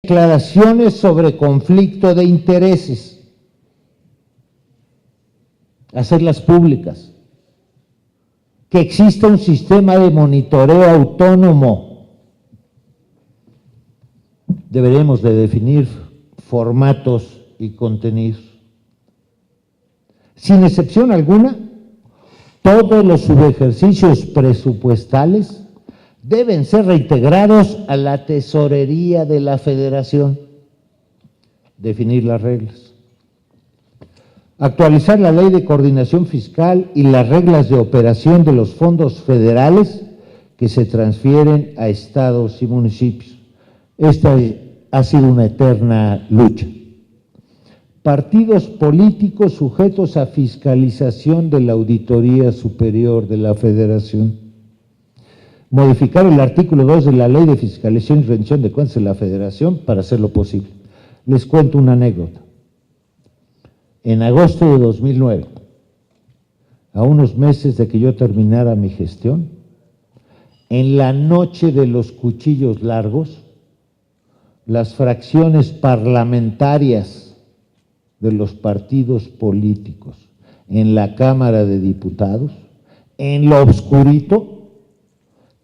declaraciones sobre conflicto de intereses, hacerlas públicas, que exista un sistema de monitoreo autónomo. Deberemos de definir formatos y contenidos. Sin excepción alguna, todos los subejercicios presupuestales deben ser reintegrados a la tesorería de la Federación. Definir las reglas. Actualizar la ley de coordinación fiscal y las reglas de operación de los fondos federales que se transfieren a estados y municipios. Esta ha sido una eterna lucha. Partidos políticos sujetos a fiscalización de la Auditoría Superior de la Federación. Modificar el artículo 2 de la Ley de Fiscalización y Rendición de Cuentas de la Federación para hacerlo posible. Les cuento una anécdota. En agosto de 2009, a unos meses de que yo terminara mi gestión, en la noche de los cuchillos largos, las fracciones parlamentarias de los partidos políticos en la Cámara de Diputados, en lo oscurito,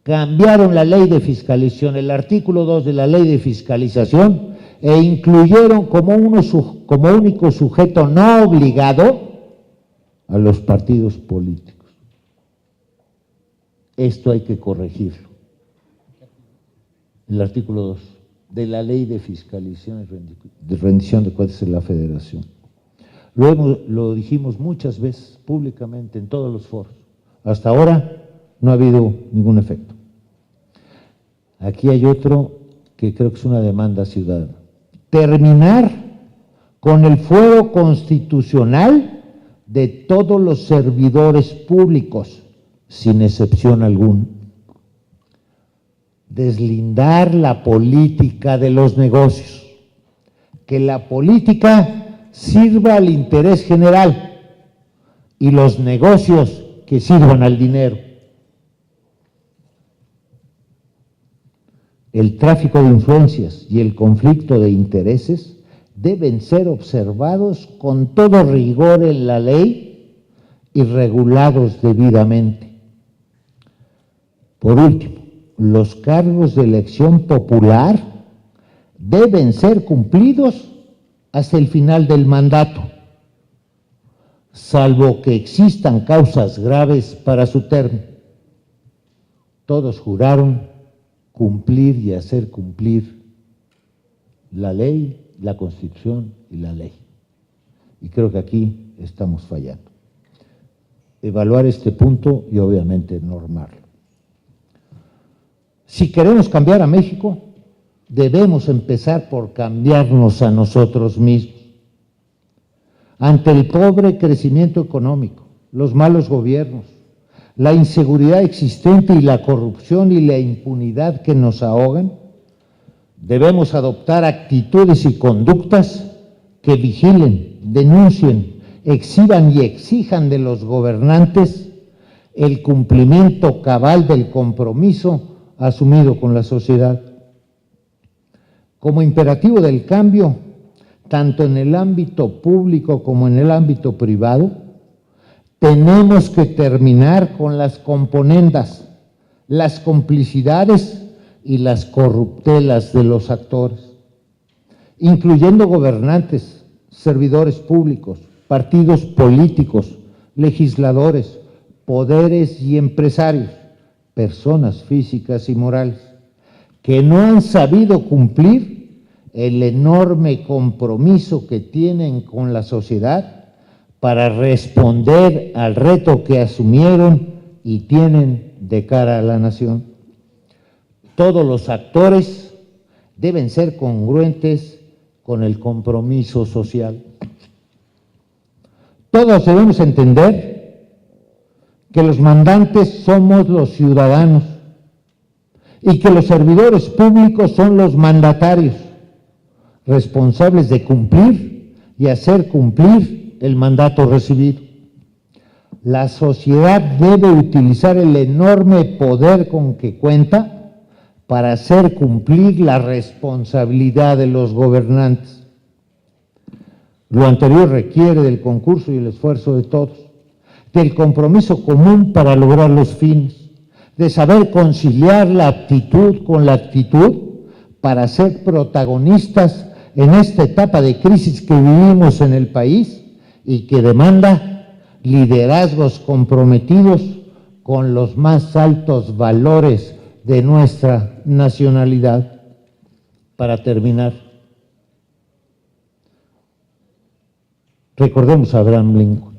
cambiaron la ley de fiscalización, el artículo 2 de la ley de fiscalización, e incluyeron como único sujeto no obligado a los partidos políticos. Esto hay que corregirlo. El artículo 2 de la ley de fiscalización y de rendición de cuentas de la Federación. Lo dijimos muchas veces públicamente en todos los foros. Hasta ahora no ha habido ningún efecto. Aquí hay otro que creo que es una demanda ciudadana. Terminar con el fuero constitucional de todos los servidores públicos, sin excepción alguna. Deslindar la política de los negocios. Que la política sirva al interés general y los negocios que sirvan al dinero. El tráfico de influencias y el conflicto de intereses deben ser observados con todo rigor en la ley y regulados debidamente. Por último, los cargos de elección popular deben ser cumplidos hasta el final del mandato, salvo que existan causas graves para su término. Todos juraron cumplir y hacer cumplir la ley, la Constitución y la ley. Y creo que aquí estamos fallando. Evaluar este punto y obviamente normarlo. Si queremos cambiar a México, debemos empezar por cambiarnos a nosotros mismos. Ante el pobre crecimiento económico, los malos gobiernos, la inseguridad existente y la corrupción y la impunidad que nos ahogan, debemos adoptar actitudes y conductas que vigilen, denuncien, exhiban y exijan de los gobernantes el cumplimiento cabal del compromiso asumido con la sociedad. Como imperativo del cambio, tanto en el ámbito público como en el ámbito privado, tenemos que terminar con las componendas, las complicidades y las corruptelas de los actores, incluyendo gobernantes, servidores públicos, partidos políticos, legisladores, poderes y empresarios, personas físicas y morales, que no han sabido cumplir el enorme compromiso que tienen con la sociedad para responder al reto que asumieron y tienen de cara a la nación. Todos los actores deben ser congruentes con el compromiso social. Todos debemos entender que los mandantes somos los ciudadanos y que los servidores públicos son los mandatarios, responsables de cumplir y hacer cumplir el mandato recibido. La sociedad debe utilizar el enorme poder con que cuenta para hacer cumplir la responsabilidad de los gobernantes. Lo anterior requiere del concurso y el esfuerzo de todos, del compromiso común para lograr los fines, de saber conciliar la aptitud con la actitud para ser protagonistas en esta etapa de crisis que vivimos en el país y que demanda liderazgos comprometidos con los más altos valores de nuestra nacionalidad. Para terminar, recordemos a Abraham Lincoln,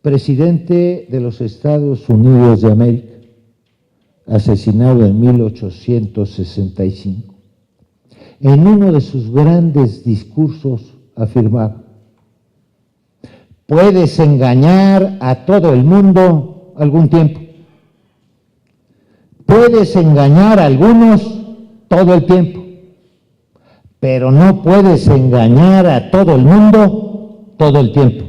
presidente de los Estados Unidos de América, asesinado en 1865. En uno de sus grandes discursos afirmaba: puedes engañar a todo el mundo algún tiempo, puedes engañar a algunos todo el tiempo, pero no puedes engañar a todo el mundo todo el tiempo.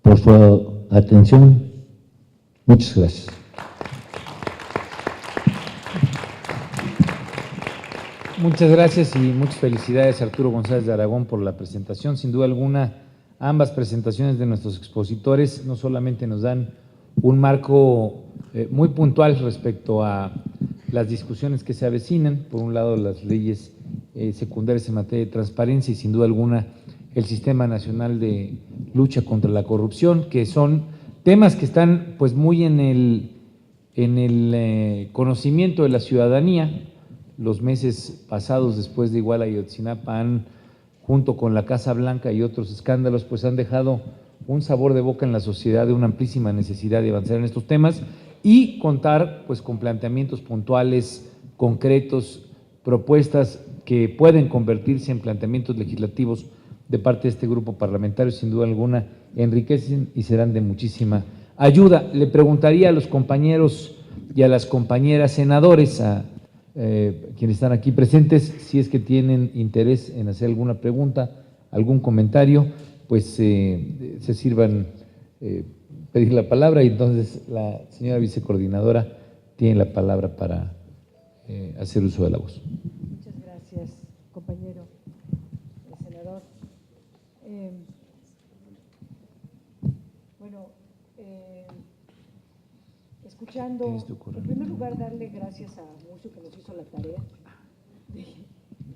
Por su atención, muchas gracias. Muchas gracias y muchas felicidades a Arturo González de Aragón por la presentación. Sin duda alguna, ambas presentaciones de nuestros expositores no solamente nos dan un marco muy puntual respecto a las discusiones que se avecinan, por un lado las leyes secundarias en materia de transparencia y sin duda alguna el Sistema Nacional de Lucha contra la Corrupción, que son temas que están pues muy en el conocimiento de la ciudadanía. Los meses pasados después de Iguala y Ayotzinapa han, junto con la Casa Blanca y otros escándalos, pues han dejado un sabor de boca en la sociedad de una amplísima necesidad de avanzar en estos temas y contar pues con planteamientos puntuales, concretos, propuestas que pueden convertirse en planteamientos legislativos de parte de este grupo parlamentario, sin duda alguna enriquecen y serán de muchísima ayuda. Le preguntaría a los compañeros y a las compañeras senadores, a quienes están aquí presentes, si es que tienen interés en hacer alguna pregunta, algún comentario, pues se sirvan pedir la palabra y entonces la señora vicecoordinadora tiene la palabra para hacer uso de la voz. Muchas gracias, compañero senador. Escuchando, en primer lugar, darle gracias a Murcio que nos hizo la tarea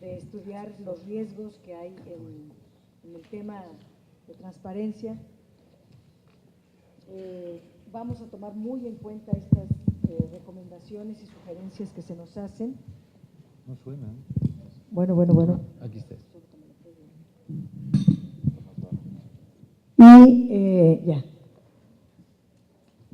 de estudiar los riesgos que hay en el tema de transparencia. Vamos a tomar muy en cuenta estas recomendaciones y sugerencias que se nos hacen. No suena. Bueno. Aquí está. Y ya.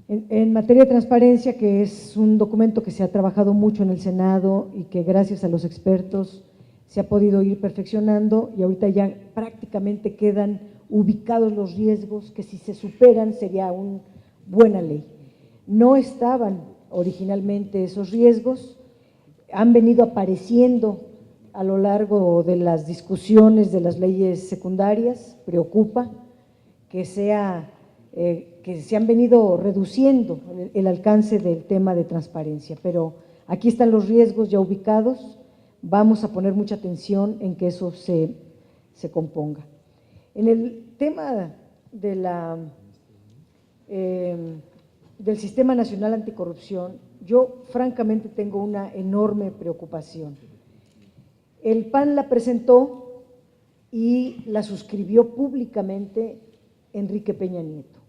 En materia de transparencia, que es un documento que se ha trabajado mucho en el Senado y que gracias a los expertos se ha podido ir perfeccionando y ahorita ya prácticamente quedan ubicados los riesgos que si se superan sería una buena ley. No estaban originalmente esos riesgos, han venido apareciendo a lo largo de las discusiones de las leyes secundarias, preocupa que se han venido reduciendo el alcance del tema de transparencia, pero aquí están los riesgos ya ubicados, vamos a poner mucha atención en que eso se componga. En el tema de del Sistema Nacional Anticorrupción, yo francamente tengo una enorme preocupación. El PAN la presentó y la suscribió públicamente Enrique Peña Nieto.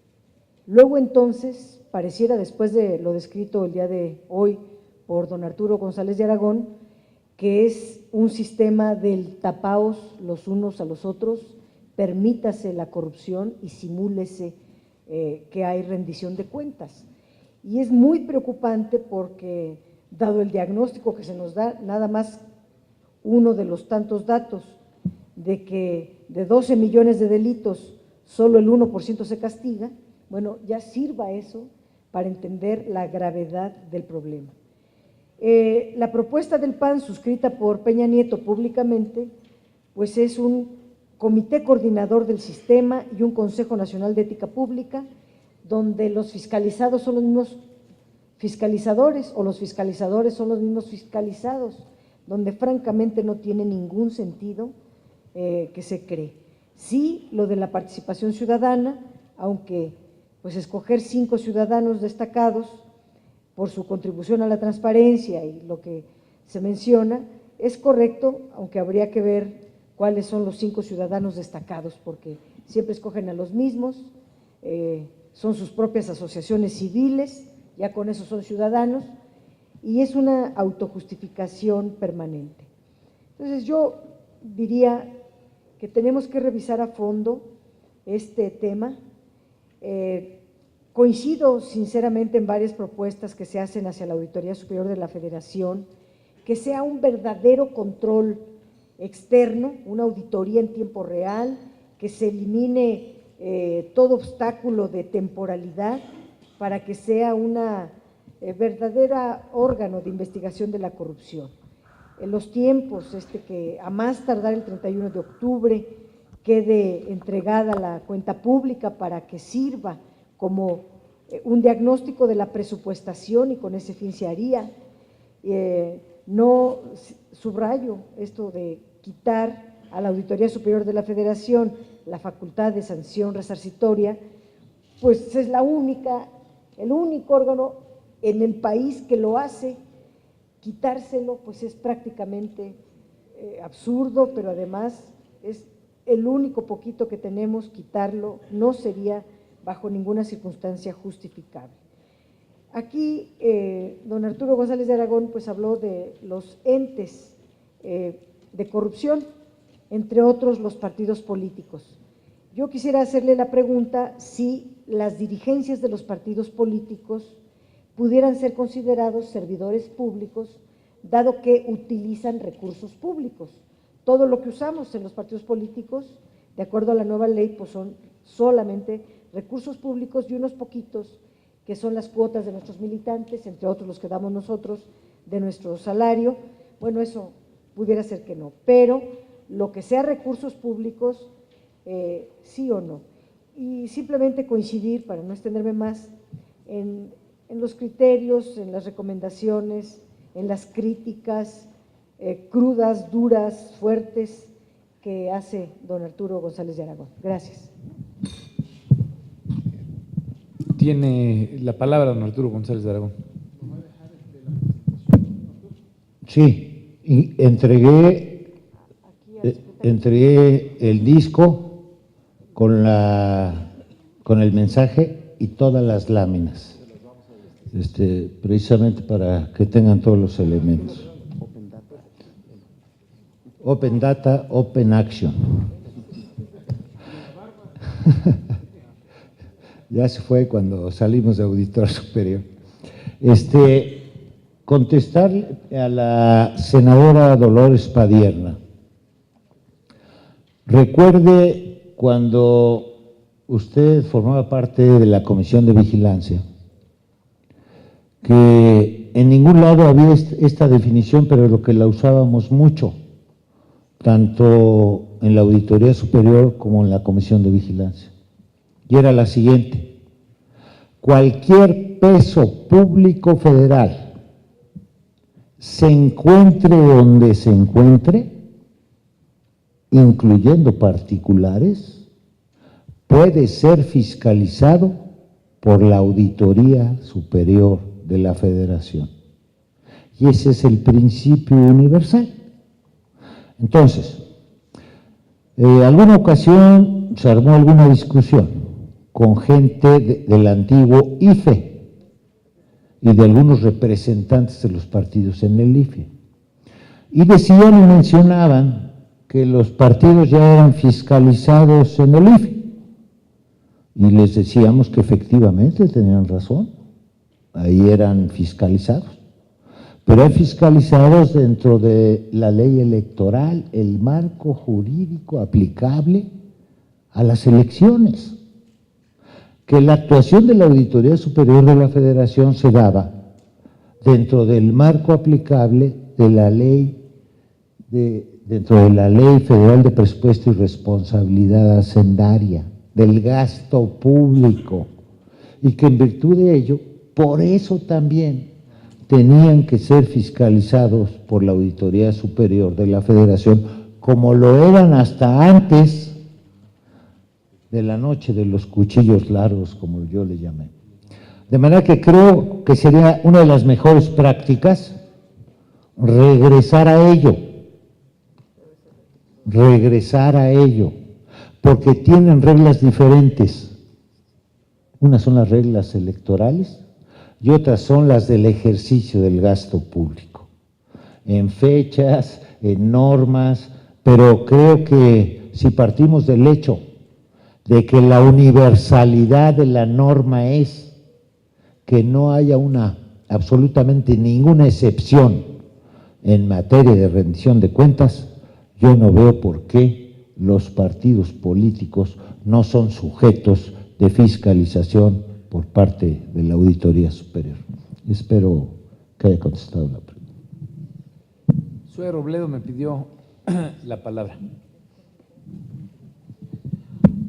Luego entonces, pareciera después de lo descrito el día de hoy por don Arturo González de Aragón, que es un sistema del tapaos los unos a los otros, permítase la corrupción y simúlese que hay rendición de cuentas. Y es muy preocupante porque, dado el diagnóstico que se nos da, nada más uno de los tantos datos de que de 12 millones de delitos solo el 1% se castiga, bueno, ya sirva eso para entender la gravedad del problema. La propuesta del PAN, suscrita por Peña Nieto públicamente, pues es un comité coordinador del sistema y un Consejo Nacional de Ética Pública, donde los fiscalizados son los mismos fiscalizadores o los fiscalizadores son los mismos fiscalizados, donde francamente no tiene ningún sentido que se cree. Sí, lo de la participación ciudadana, aunque pues escoger 5 ciudadanos destacados por su contribución a la transparencia y lo que se menciona, es correcto, aunque habría que ver cuáles son los 5 ciudadanos destacados, porque siempre escogen a los mismos, son sus propias asociaciones civiles, ya con eso son ciudadanos, y es una autojustificación permanente. Entonces yo diría que tenemos que revisar a fondo este tema. Coincido sinceramente en varias propuestas que se hacen hacia la Auditoría Superior de la Federación, que sea un verdadero control externo, una auditoría en tiempo real, que se elimine todo obstáculo de temporalidad para que sea una verdadera órgano de investigación de la corrupción. En los tiempos, que a más tardar el 31 de octubre quede entregada la cuenta pública para que sirva como un diagnóstico de la presupuestación y con ese fin se haría. No subrayo esto de quitar a la Auditoría Superior de la Federación la facultad de sanción resarcitoria, pues es el único órgano en el país que lo hace. Quitárselo pues es prácticamente absurdo, pero además es el único poquito que tenemos, quitarlo no sería bajo ninguna circunstancia justificable. Aquí don Arturo González de Aragón pues habló de los entes de corrupción, entre otros los partidos políticos. Yo quisiera hacerle la pregunta si las dirigencias de los partidos políticos pudieran ser considerados servidores públicos, dado que utilizan recursos públicos. Todo lo que usamos en los partidos políticos, de acuerdo a la nueva ley, pues son solamente recursos públicos y unos poquitos, que son las cuotas de nuestros militantes, entre otros los que damos nosotros de nuestro salario. Bueno, eso pudiera ser que no, pero lo que sea recursos públicos, sí o no. Y simplemente coincidir, para no extenderme más, en los criterios, en las recomendaciones, en las críticas crudas, duras, fuertes que hace don Arturo González de Aragón. Gracias. Tiene la palabra don Arturo González de Aragón. Sí, y entregué el disco con el mensaje y todas las láminas, precisamente para que tengan todos los elementos. Open Data, Open Action. Ya se fue cuando salimos de Auditor Superior. Contestar a la senadora Dolores Padierna. Recuerde cuando usted formaba parte de la Comisión de Vigilancia, que en ningún lado había esta definición, pero lo que la usábamos mucho, tanto en la Auditoría Superior como en la Comisión de Vigilancia. Y era la siguiente: cualquier peso público federal, se encuentre donde se encuentre, incluyendo particulares, puede ser fiscalizado por la Auditoría Superior de la Federación. Y ese es el principio universal. Entonces, alguna ocasión se armó alguna discusión con gente del antiguo IFE y de algunos representantes de los partidos en el IFE. Y decían y mencionaban que los partidos ya eran fiscalizados en el IFE. Y les decíamos que efectivamente tenían razón, ahí eran fiscalizados. Pero eran fiscalizados dentro de la ley electoral, el marco jurídico aplicable a las elecciones. Que la actuación de la Auditoría Superior de la Federación se daba dentro del marco aplicable de la ley, dentro de la Ley Federal de Presupuesto y Responsabilidad Hacendaria, del gasto público, y que en virtud de ello Por eso también tenían que ser fiscalizados por la Auditoría Superior de la Federación, como lo eran hasta antes de la noche de los cuchillos largos, como yo le llamé. De manera que creo que sería una de las mejores prácticas regresar a ello, porque tienen reglas diferentes. Unas son las reglas electorales y otras son las del ejercicio del gasto público, en fechas, en normas, pero creo que si partimos del hecho de que la universalidad de la norma es que no haya absolutamente ninguna excepción en materia de rendición de cuentas, yo no veo por qué los partidos políticos no son sujetos de fiscalización por parte de la Auditoría Superior. Espero que haya contestado la pregunta. Zoe Robledo me pidió la palabra.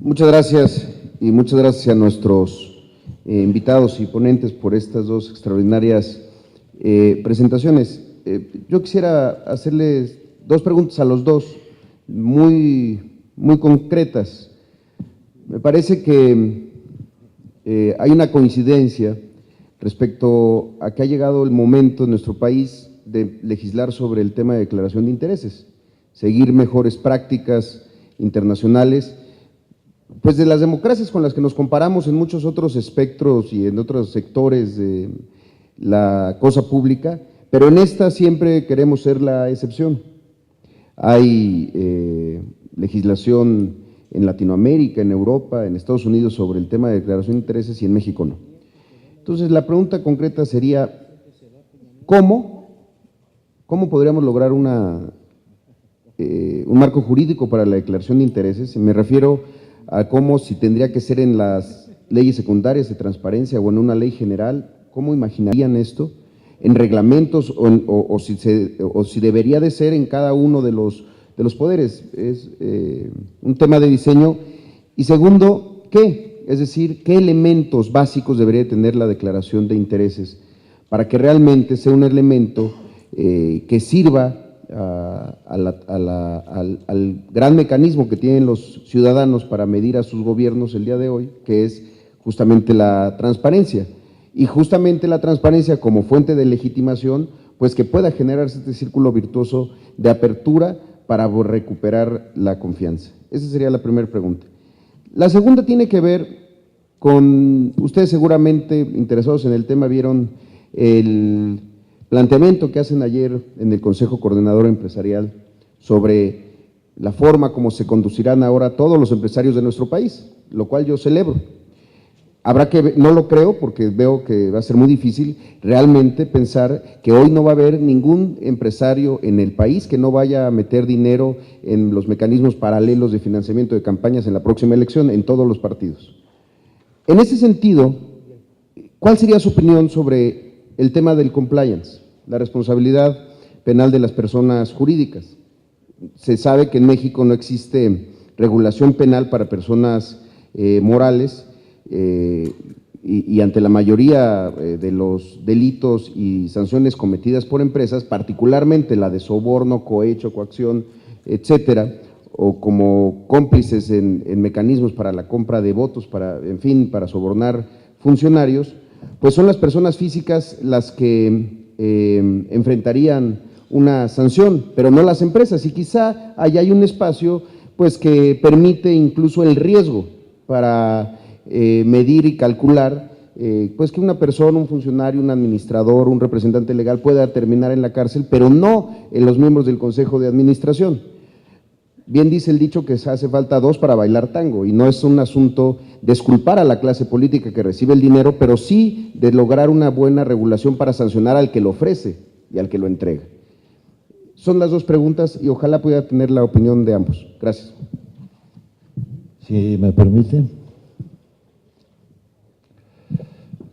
Muchas gracias y muchas gracias a nuestros invitados y ponentes por estas dos extraordinarias presentaciones. Yo quisiera hacerles dos preguntas a los dos, muy concretas. Me parece que hay una coincidencia respecto a que ha llegado el momento en nuestro país de legislar sobre el tema de declaración de intereses, seguir mejores prácticas internacionales, pues de las democracias con las que nos comparamos en muchos otros espectros y en otros sectores de la cosa pública, pero en esta siempre queremos ser la excepción. Hay legislación en Latinoamérica, en Europa, en Estados Unidos sobre el tema de declaración de intereses y en México no. Entonces, la pregunta concreta sería, ¿cómo podríamos lograr un marco jurídico para la declaración de intereses? Me refiero a cómo, si tendría que ser en las leyes secundarias de transparencia o en una ley general, ¿cómo imaginarían esto? ¿En reglamentos o si debería de ser en cada uno de los poderes? Es un tema de diseño. Y segundo, ¿qué? Es decir, ¿qué elementos básicos debería tener la declaración de intereses para que realmente sea un elemento que sirva al gran mecanismo que tienen los ciudadanos para medir a sus gobiernos el día de hoy, que es justamente la transparencia? Y justamente la transparencia como fuente de legitimación, pues que pueda generarse este círculo virtuoso de apertura para recuperar la confianza. Esa sería la primera pregunta. La segunda tiene que ver con, ustedes seguramente interesados en el tema vieron el planteamiento que hacen ayer en el Consejo Coordinador Empresarial sobre la forma como se conducirán ahora todos los empresarios de nuestro país, lo cual yo celebro. Habrá que, no lo creo porque veo que va a ser muy difícil realmente pensar que hoy no va a haber ningún empresario en el país que no vaya a meter dinero en los mecanismos paralelos de financiamiento de campañas en la próxima elección en todos los partidos. En ese sentido, ¿cuál sería su opinión sobre el tema del compliance, la responsabilidad penal de las personas jurídicas? Se sabe que en México no existe regulación penal para personas morales, y ante la mayoría de los delitos y sanciones cometidas por empresas, particularmente la de soborno, cohecho, coacción, etcétera, o como cómplices en mecanismos para la compra de votos, en fin, para sobornar funcionarios, pues son las personas físicas las que enfrentarían una sanción, pero no las empresas, y quizá allá hay un espacio pues que permite incluso el riesgo para medir y calcular pues que una persona, un funcionario, un administrador, un representante legal pueda terminar en la cárcel, pero no en los miembros del Consejo de Administración. Bien dice el dicho que hace falta dos para bailar tango, y no es un asunto de exculpar a la clase política que recibe el dinero, pero sí de lograr una buena regulación para sancionar al que lo ofrece y al que lo entrega. Son las dos preguntas y ojalá pueda tener la opinión de ambos. Gracias. Si me permite.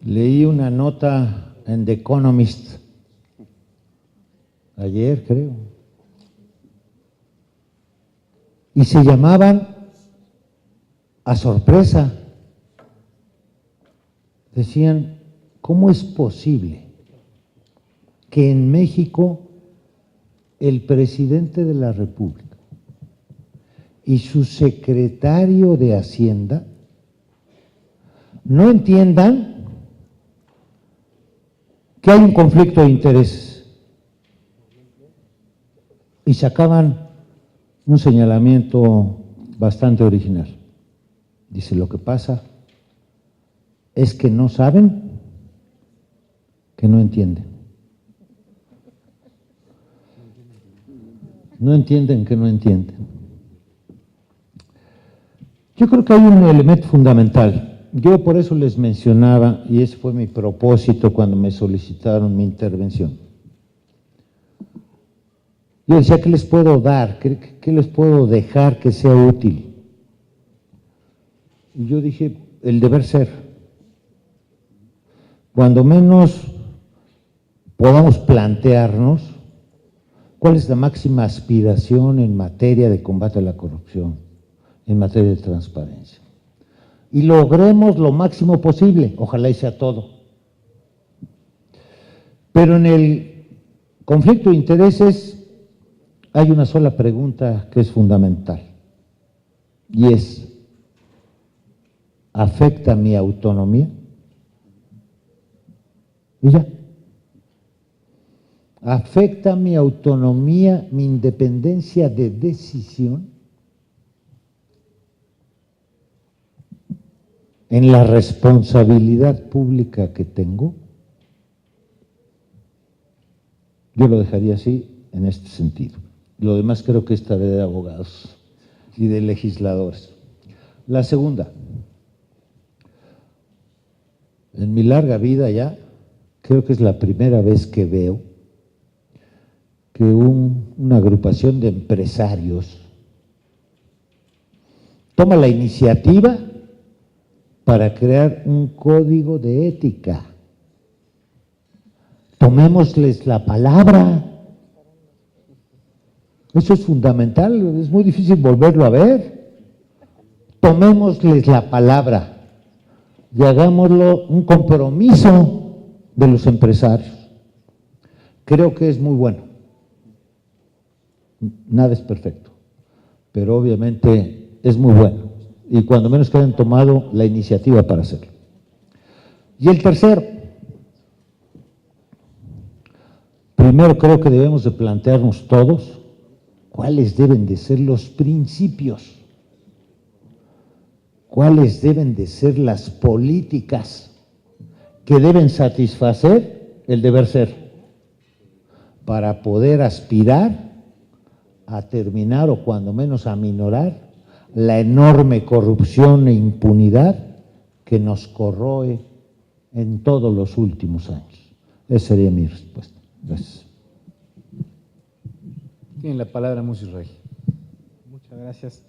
Leí una nota en The Economist, ayer creo, y se llamaban a sorpresa. Decían, ¿cómo es posible que en México el presidente de la República y su secretario de Hacienda no entiendan que hay un conflicto de intereses y sacaban un señalamiento bastante original? Dice, lo que pasa es que no saben, que no entienden. No entienden que no entienden. Yo creo que hay un elemento fundamental. Yo por eso les mencionaba, y ese fue mi propósito cuando me solicitaron mi intervención. Yo decía, ¿qué les puedo dar? ¿Qué les puedo dejar que sea útil? Y yo dije, el deber ser. Cuando menos podamos plantearnos cuál es la máxima aspiración en materia de combate a la corrupción, en materia de transparencia. Y logremos lo máximo posible, ojalá y sea todo. Pero en el conflicto de intereses hay una sola pregunta que es fundamental, y es, ¿afecta mi autonomía? Y ya. ¿Afecta mi autonomía, mi independencia de decisión en la responsabilidad pública que tengo? Yo lo dejaría así en este sentido. Lo demás creo que es tarea de abogados y de legisladores. La segunda, en mi larga vida ya, creo que es la primera vez que veo que una agrupación de empresarios toma la iniciativa para crear un código de ética. Tomémosles la palabra. Eso es fundamental, es muy difícil volverlo a ver. Tomémosles la palabra y hagámoslo un compromiso de los empresarios. Creo que es muy bueno. Nada es perfecto, pero obviamente es muy bueno, y cuando menos que hayan tomado la iniciativa para hacerlo. Y el tercero, primero creo que debemos de plantearnos todos cuáles deben de ser los principios, cuáles deben de ser las políticas que deben satisfacer el deber ser para poder aspirar a terminar o cuando menos a minorar la enorme corrupción e impunidad que nos corroe en todos los últimos años. Esa sería mi respuesta. Gracias. Tiene la palabra Musi Rey. Muchas gracias.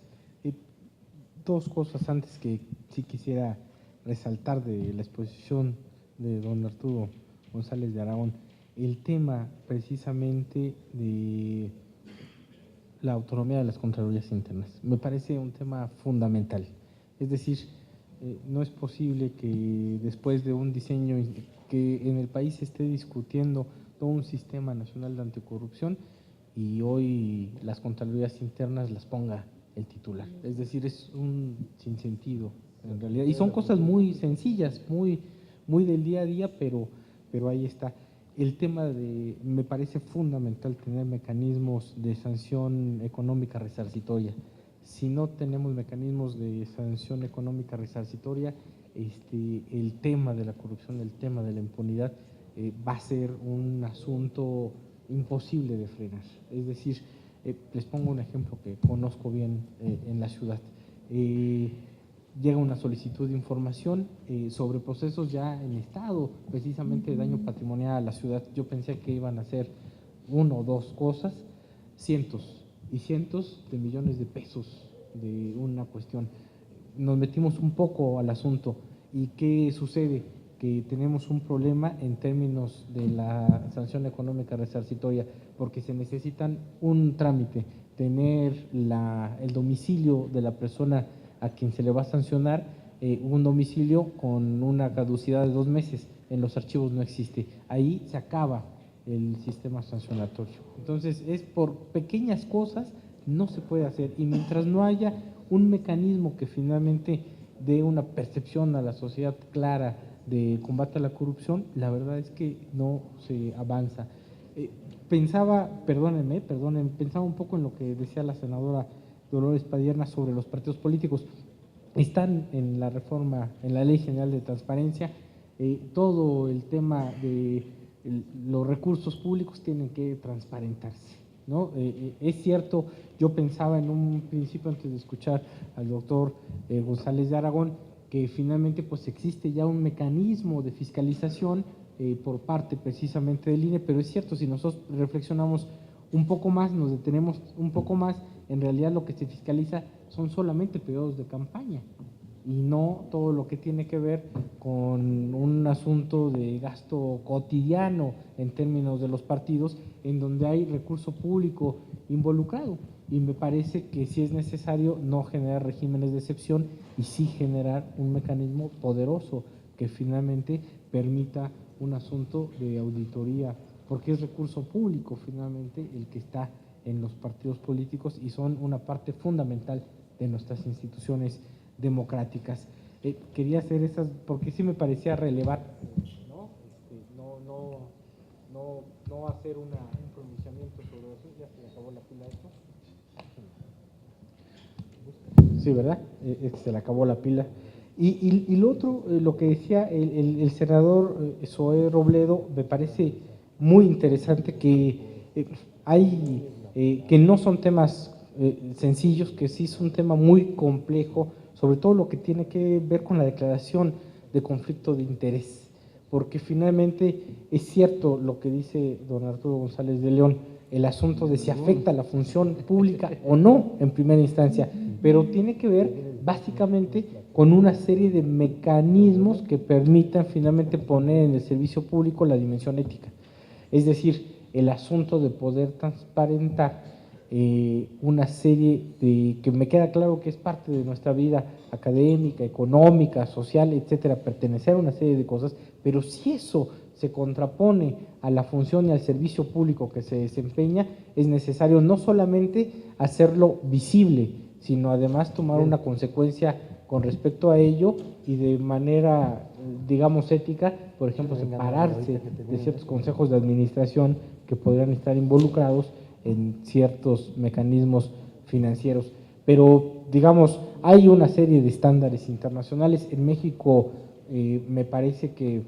Dos cosas antes que sí quisiera resaltar de la exposición de don Arturo González de Aragón. El tema precisamente de la autonomía de las Contralorías Internas. Me parece un tema fundamental. Es decir, no es posible que después de un diseño que en el país se esté discutiendo todo un sistema nacional de anticorrupción y hoy las Contralorías Internas las ponga el titular. Es decir, es un sinsentido en realidad. Y son cosas muy sencillas, muy del día a día, pero ahí está. El tema me parece fundamental tener mecanismos de sanción económica resarcitoria. Si no tenemos mecanismos de sanción económica resarcitoria, el tema de la corrupción, el tema de la impunidad va a ser un asunto imposible de frenar. Es decir, les pongo un ejemplo que conozco bien en la ciudad. Llega una solicitud de información sobre procesos ya en estado, precisamente de daño patrimonial a la ciudad. Yo pensé que iban a ser una o dos cosas, cientos y cientos de millones de pesos de una cuestión. Nos metimos un poco al asunto y ¿qué sucede? Que tenemos un problema en términos de la sanción económica resarcitoria, porque se necesitan un trámite, tener el domicilio de la persona a quien se le va a sancionar, un domicilio con una caducidad de 2 meses, en los archivos no existe, ahí se acaba el sistema sancionatorio. Entonces, es por pequeñas cosas, no se puede hacer, y mientras no haya un mecanismo que finalmente dé una percepción a la sociedad clara de combate a la corrupción, la verdad es que no se avanza. Pensaba un poco en lo que decía la senadora Dolores Padierna sobre los partidos políticos. Están en la reforma, en la Ley General de Transparencia, todo el tema de los recursos públicos tienen que transparentarse, ¿no? Es cierto, yo pensaba en un principio antes de escuchar al doctor González de Aragón, que finalmente pues existe ya un mecanismo de fiscalización por parte precisamente del INE, pero es cierto, si nosotros reflexionamos un poco más, nos detenemos un poco más, en realidad lo que se fiscaliza son solamente periodos de campaña y no todo lo que tiene que ver con un asunto de gasto cotidiano en términos de los partidos, en donde hay recurso público involucrado. Y me parece que sí es necesario no generar regímenes de excepción y sí generar un mecanismo poderoso que finalmente permita un asunto de auditoría, porque es recurso público finalmente el que está en los partidos políticos y son una parte fundamental de nuestras instituciones democráticas. Quería hacer esas, porque sí me parecía relevante, ¿no? No hacer un pronunciamiento sobre eso. Ya se le acabó la pila a esto. Sí, ¿verdad? Se le acabó la pila. Y lo otro, lo que decía el senador Zoé Robledo, me parece muy interesante que hay, que no son temas sencillos, que sí es un tema muy complejo, sobre todo lo que tiene que ver con la declaración de conflicto de interés, porque finalmente es cierto lo que dice don Arturo González de León, el asunto de si afecta a la función pública o no en primera instancia, pero tiene que ver básicamente con una serie de mecanismos que permitan finalmente poner en el servicio público la dimensión ética. Es decir, el asunto de poder transparentar una serie de, que me queda claro que es parte de nuestra vida académica, económica, social, etcétera, pertenecer a una serie de cosas, pero si eso se contrapone a la función y al servicio público que se desempeña, es necesario no solamente hacerlo visible, sino además tomar una consecuencia con respecto a ello y de manera, digamos, ética, por ejemplo, separarse de ciertos consejos de administración que podrían estar involucrados en ciertos mecanismos financieros. Pero, digamos, hay una serie de estándares internacionales. En México me parece que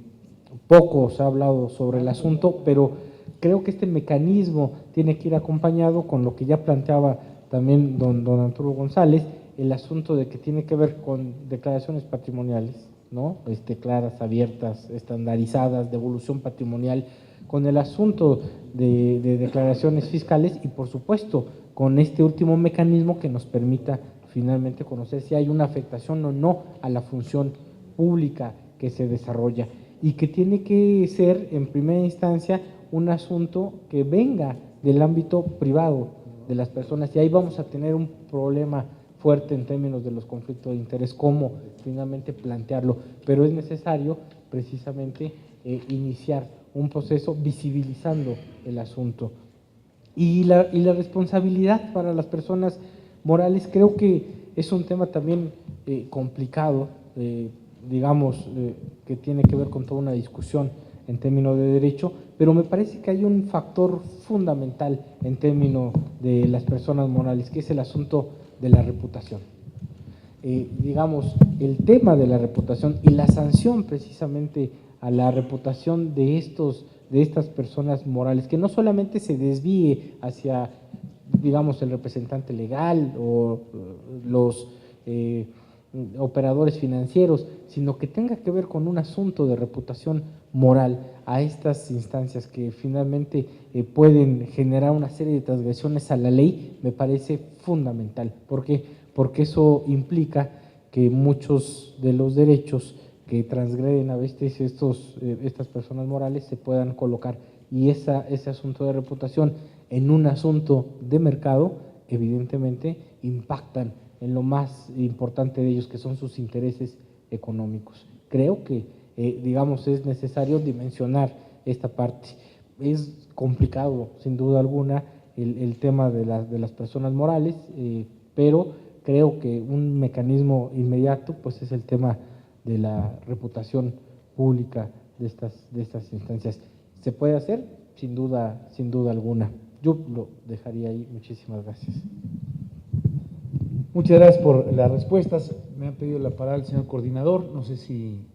poco se ha hablado sobre el asunto, pero creo que este mecanismo tiene que ir acompañado con lo que ya planteaba también don Arturo González, el asunto de que tiene que ver con declaraciones patrimoniales, ¿no? Claras, abiertas, estandarizadas, devolución patrimonial, con el asunto de declaraciones fiscales y, por supuesto, con este último mecanismo que nos permita finalmente conocer si hay una afectación o no a la función pública que se desarrolla y que tiene que ser, en primera instancia, un asunto que venga del ámbito privado de las personas, y ahí vamos a tener un problema fuerte en términos de los conflictos de interés, cómo finalmente plantearlo, pero es necesario precisamente iniciar un proceso visibilizando el asunto. Y la responsabilidad para las personas morales creo que es un tema también complicado, digamos, que tiene que ver con toda una discusión en términos de derecho, pero me parece que hay un factor fundamental en términos de las personas morales, que es el asunto de la reputación. Digamos, el tema de la reputación y la sanción precisamente a la reputación de estas personas morales, que no solamente se desvíe hacia, digamos, el representante legal o los operadores financieros, sino que tenga que ver con un asunto de reputación moral a estas instancias que finalmente pueden generar una serie de transgresiones a la ley, me parece fundamental. ¿Por qué? Porque eso implica que muchos de los derechos que transgreden a veces estas personas morales se puedan colocar, y ese asunto de reputación en un asunto de mercado evidentemente impactan en lo más importante de ellos, que son sus intereses económicos. Creo que, digamos, es necesario dimensionar esta parte. Es complicado, sin duda alguna, el tema de las personas morales, pero creo que un mecanismo inmediato pues es el tema de la reputación pública de estas instancias. ¿Se puede hacer? Sin duda alguna. Yo lo dejaría ahí. Muchísimas gracias. Muchas gracias por las respuestas. Me ha pedido la palabra el señor coordinador. No sé si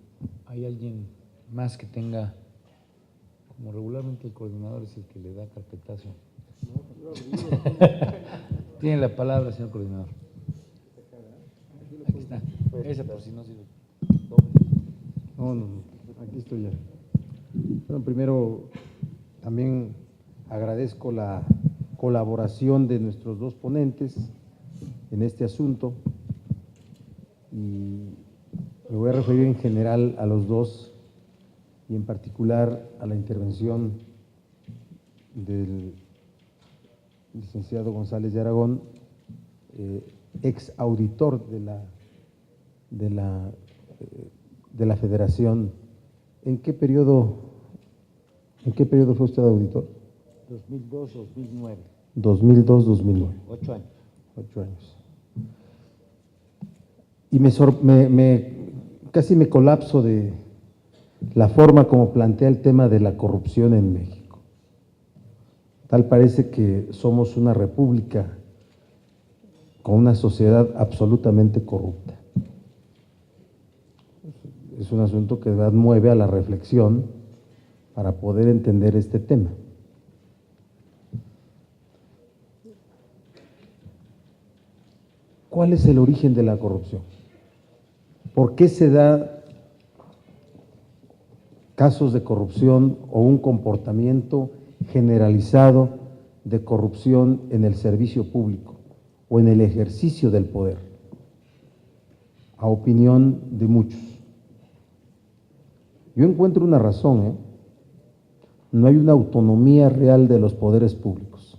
hay alguien más que tenga, como regularmente el coordinador es el que le da carpetazo. Tiene la palabra, señor coordinador. Aquí está. Esa por si no sirve. No, aquí estoy ya. Bueno, primero, también agradezco la colaboración de nuestros dos ponentes en este asunto y me voy a referir en general a los dos y en particular a la intervención del licenciado González de Aragón, ex auditor de la Federación. ¿En qué periodo fue usted auditor? 2002-2009. 2002-2009. 8 años. 8 años. Y casi me colapso de la forma como plantea el tema de la corrupción en México. Tal parece que somos una república con una sociedad absolutamente corrupta. Es un asunto que de verdad mueve a la reflexión para poder entender este tema. ¿Cuál es el origen de la corrupción? ¿Por qué se da casos de corrupción o un comportamiento generalizado de corrupción en el servicio público o en el ejercicio del poder? A opinión de muchos. Yo encuentro una razón, no hay una autonomía real de los poderes públicos,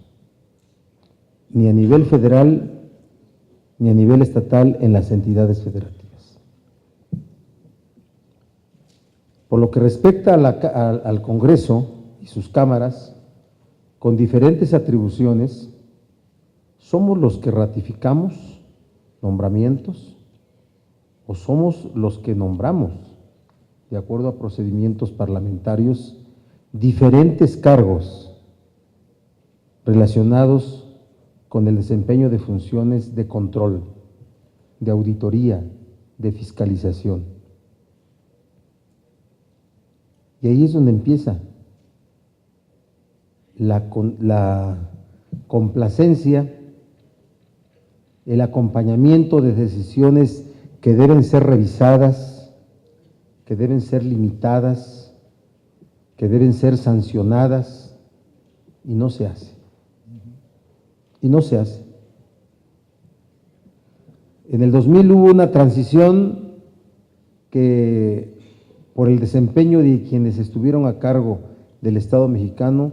ni a nivel federal ni a nivel estatal en las entidades federativas. Por lo que respecta al Congreso y sus cámaras, con diferentes atribuciones, ¿somos los que ratificamos nombramientos o somos los que nombramos, de acuerdo a procedimientos parlamentarios, diferentes cargos relacionados con el desempeño de funciones de control, de auditoría, de fiscalización? Y ahí es donde empieza la complacencia, el acompañamiento de decisiones que deben ser revisadas, que deben ser limitadas, que deben ser sancionadas, y no se hace. Y no se hace. En el 2000 hubo una transición que, por el desempeño de quienes estuvieron a cargo del Estado mexicano,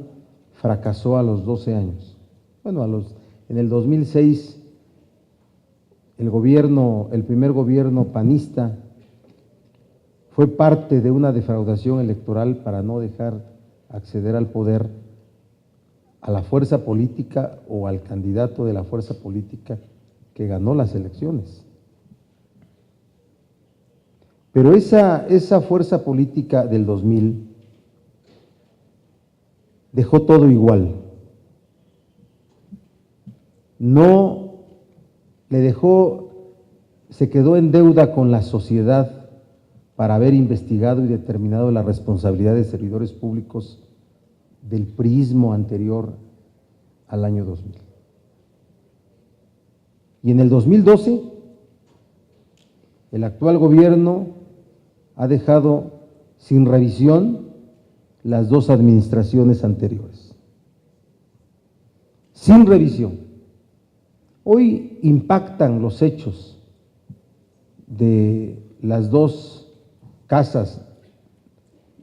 fracasó a los 12 años. Bueno, en el 2006, el primer gobierno panista fue parte de una defraudación electoral para no dejar acceder al poder a la fuerza política o al candidato de la fuerza política que ganó las elecciones. Pero esa fuerza política del 2000 dejó todo igual. No le dejó, se quedó en deuda con la sociedad para haber investigado y determinado la responsabilidad de servidores públicos del priismo anterior al año 2000. Y en el 2012, el actual gobierno ha dejado sin revisión las dos administraciones anteriores. Sin revisión. Hoy impactan los hechos de las dos casas,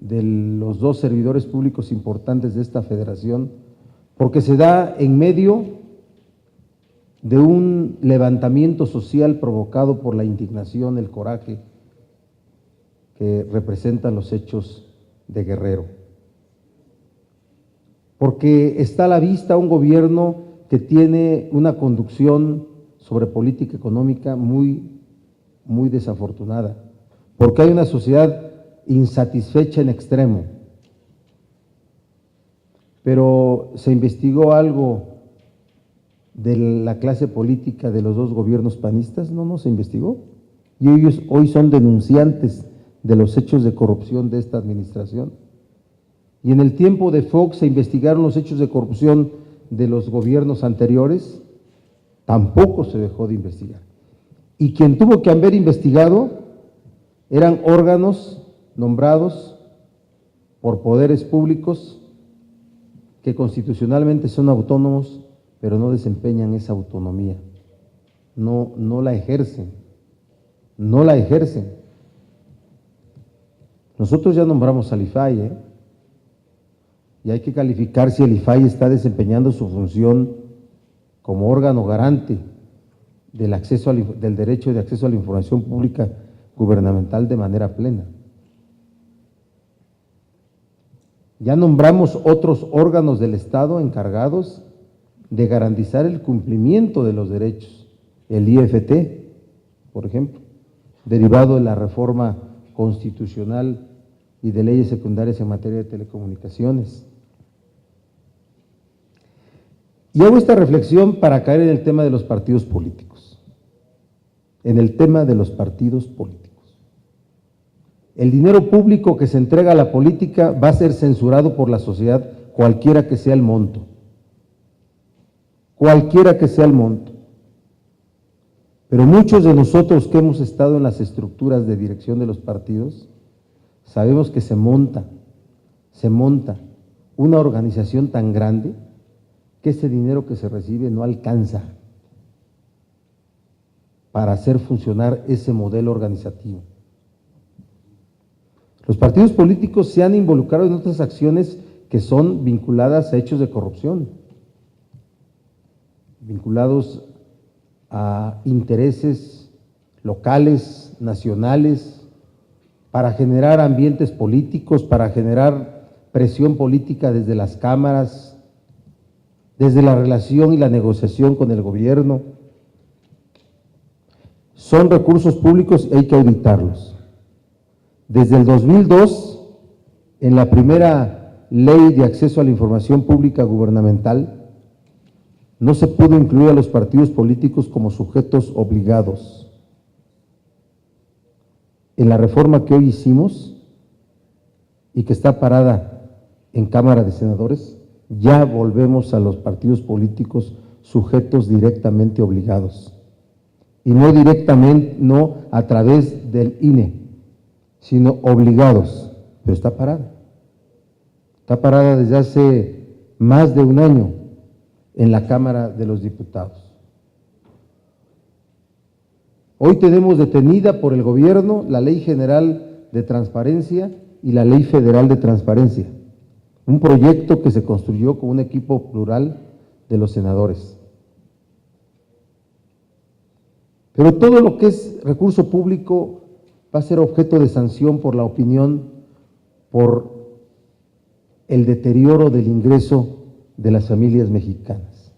de los dos servidores públicos importantes de esta federación, porque se da en medio de un levantamiento social provocado por la indignación, el coraje que representan los hechos de Guerrero. Porque está a la vista un gobierno que tiene una conducción sobre política económica muy desafortunada, porque hay una sociedad insatisfecha en extremo. Pero se investigó algo de la clase política de los dos gobiernos panistas, no se investigó. Y ellos hoy son denunciantes de los hechos de corrupción de esta administración. Y en el tiempo de Fox se investigaron los hechos de corrupción de los gobiernos anteriores, tampoco se dejó de investigar. Y quien tuvo que haber investigado eran órganos nombrados por poderes públicos que constitucionalmente son autónomos, pero no desempeñan esa autonomía, no la ejercen, no la ejercen. Nosotros ya nombramos al IFAI, y hay que calificar si el IFAI está desempeñando su función como órgano garante del acceso del derecho de acceso a la información pública gubernamental de manera plena. Ya nombramos otros órganos del Estado encargados de garantizar el cumplimiento de los derechos, el IFT, por ejemplo, derivado de la reforma constitucional y de leyes secundarias en materia de telecomunicaciones. Y hago esta reflexión para caer en el tema de los partidos políticos, en el tema de los partidos políticos. El dinero público que se entrega a la política va a ser censurado por la sociedad, cualquiera que sea el monto. Cualquiera que sea el monto. Pero muchos de nosotros que hemos estado en las estructuras de dirección de los partidos, sabemos que se monta una organización tan grande que ese dinero que se recibe no alcanza para hacer funcionar ese modelo organizativo. Los partidos políticos se han involucrado en otras acciones que son vinculadas a hechos de corrupción, vinculados a intereses locales, nacionales, para generar ambientes políticos, para generar presión política desde las cámaras, desde la relación y la negociación con el gobierno. Son recursos públicos y hay que auditarlos. Desde el 2002, en la primera ley de acceso a la información pública gubernamental, no se pudo incluir a los partidos políticos como sujetos obligados. En la reforma que hoy hicimos y que está parada en Cámara de Senadores, ya volvemos a los partidos políticos sujetos directamente obligados. Y no directamente, no a través del INE, sino obligados, pero está parada. Está parada desde hace más de un año en la Cámara de los Diputados. Hoy tenemos detenida por el gobierno la Ley General de Transparencia y la Ley Federal de Transparencia, un proyecto que se construyó con un equipo plural de los senadores. Pero todo lo que es recurso público va a ser objeto de sanción por la opinión, por el deterioro del ingreso de las familias mexicanas.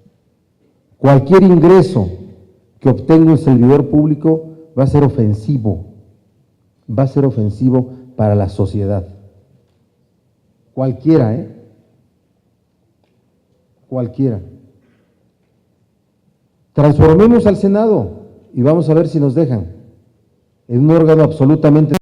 Cualquier ingreso que obtenga un servidor público va a ser ofensivo para la sociedad. Cualquiera, cualquiera. Transformemos al Senado y vamos a ver si nos dejan. Es un órgano absolutamente